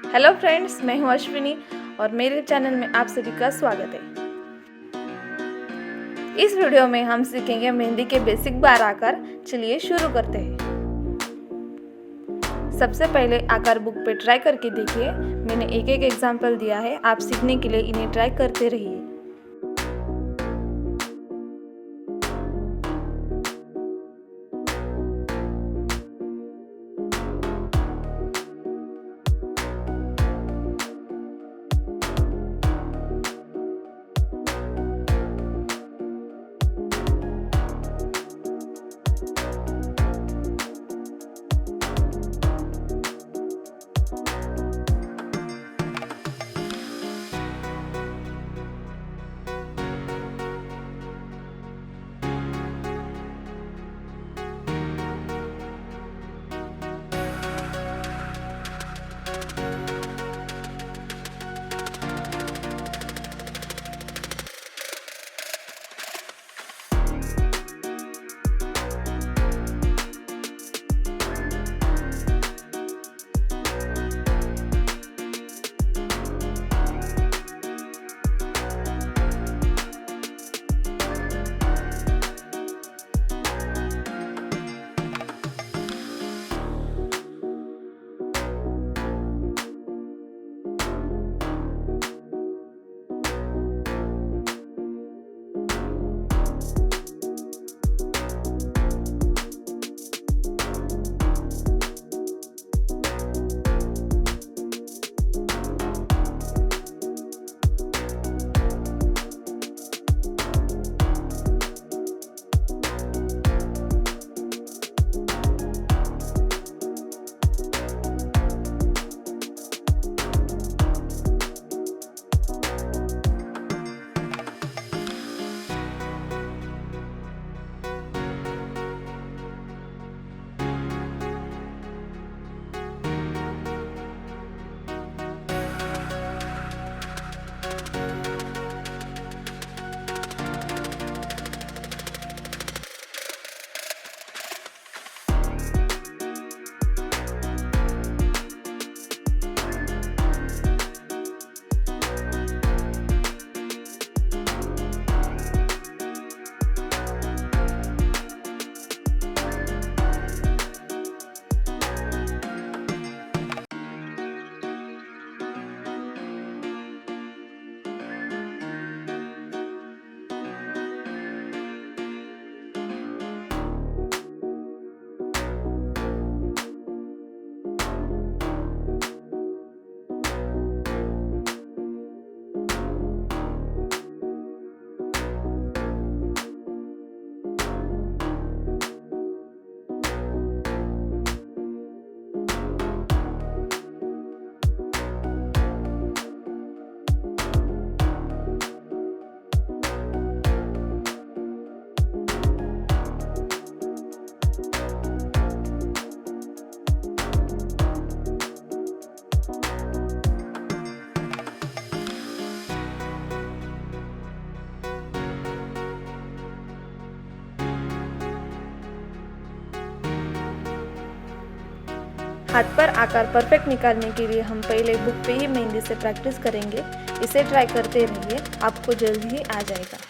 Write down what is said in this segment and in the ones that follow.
Hello friends, मैं हूं अश्विनी और मेरे चैनल में आप सभी का स्वागत है। इस वीडियो में हम सीखेंगे मेहंदी के बेसिक 12 आकार। चलिए शुरू करते हैं। सबसे पहले आकार बुक पे ट्राई करके देखिए। मैंने एक एक एग्जाम्पल दिया है, आप सीखने के लिए इन्हें ट्राई करते रहिए। हाथ पर आकार परफेक्ट निकालने के लिए हम पहले बुक पे ही मेहंदी से प्रैक्टिस करेंगे। इसे ट्राई करते रहिए, आपको जल्दी ही आ जाएगा।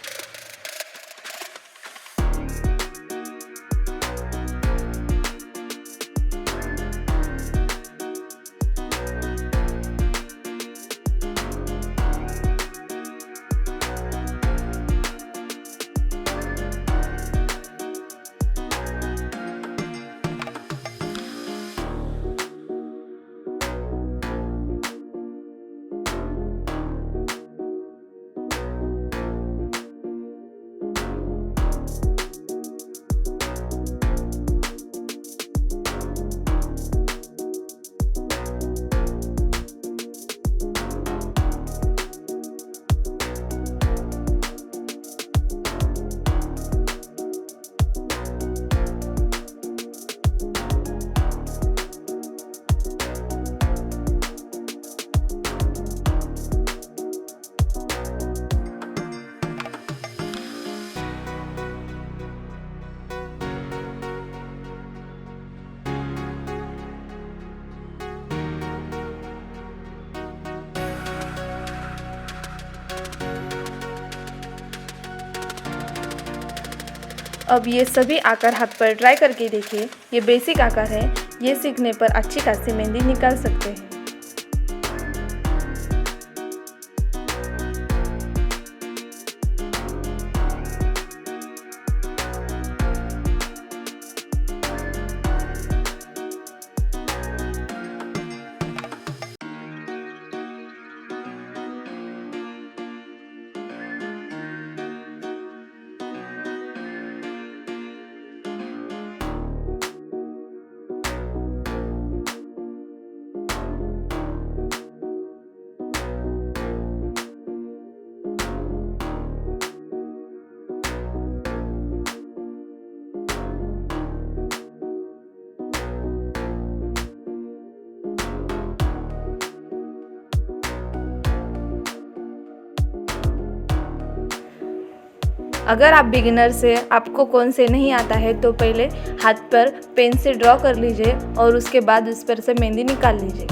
अब ये सभी आकार हाथ पर ट्राई करके देखिए। ये बेसिक आकार है, ये सीखने पर अच्छी खासी मेहंदी निकाल सकते हैं। अगर आप बिगिनर से आपको कौन से नहीं आता है तो पहले हाथ पर पेन से ड्रॉ कर लीजिए और उसके बाद उस पर से मेहंदी निकाल लीजिए।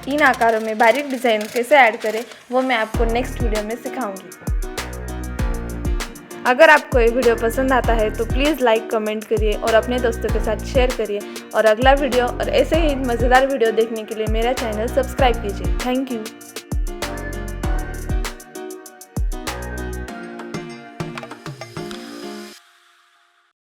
इन आकारों में बारीक डिज़ाइन कैसे ऐड करें वो मैं आपको नेक्स्ट वीडियो में सिखाऊंगी। अगर आपको ये वीडियो पसंद आता है तो प्लीज़ लाइक कमेंट करिए और अपने दोस्तों के साथ शेयर करिए और अगला वीडियो और ऐसे ही मज़ेदार वीडियो देखने के लिए मेरा चैनल सब्सक्राइब कीजिए। Thank you.